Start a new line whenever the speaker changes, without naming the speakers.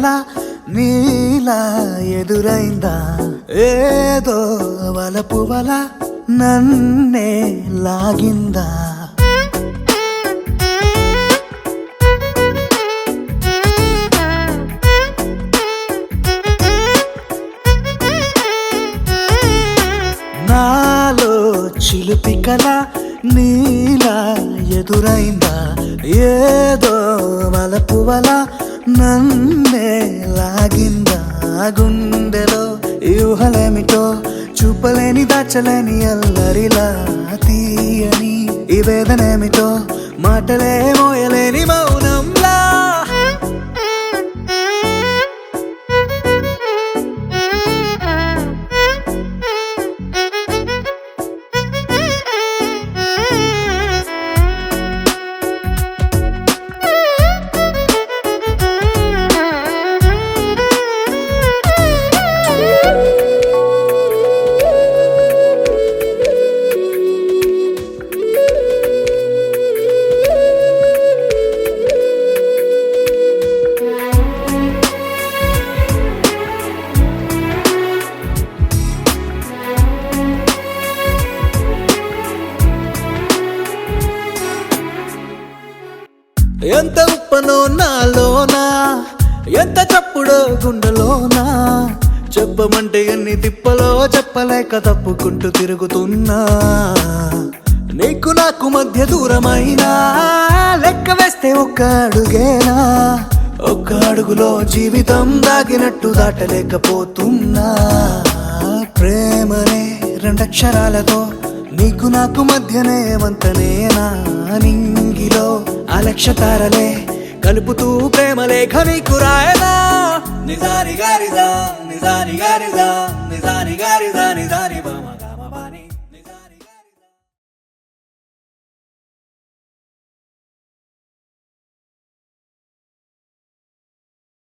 కల నీలా ఎదురైందా ఏదో వలపు వల నన్నే లాగిందా నాలో చిలిపి కల నీలా ఎదురైందా ఏదో వలపు వల నన్నే లాగిందా గుండెలో ఊహలేమిటో చూపలేని దాచలేని అల్లరిలా తీయని ఈ వేదనేమిటో మాటలే మోయలేని మౌనంలా ఎంత ఉప్పనో నాలోనా ఎంత చప్పుడో గుండెలోనా చెప్పమంటే ఎన్ని తిప్పలో చెప్పలేక తప్పుకుంటూ తిరుగుతున్నా నీకు నాకు మధ్య దూరమైనా లెక్క వేస్తే ఒక్క అడుగేనా ఒక్క అడుగులో జీవితం దాగినట్టు దాటలేకపోతున్నా ప్రేమనే రెండక్షరాలతో నీకు నాకు మధ్యనే వంతనేనా నింగిలో అలక్షతారలే కలుపుతూ ప్రేమలేఖ నీకు రాయనా నిజాని గారిదా నిజాని గారిదా నిజాని గారిదా నిజాని బా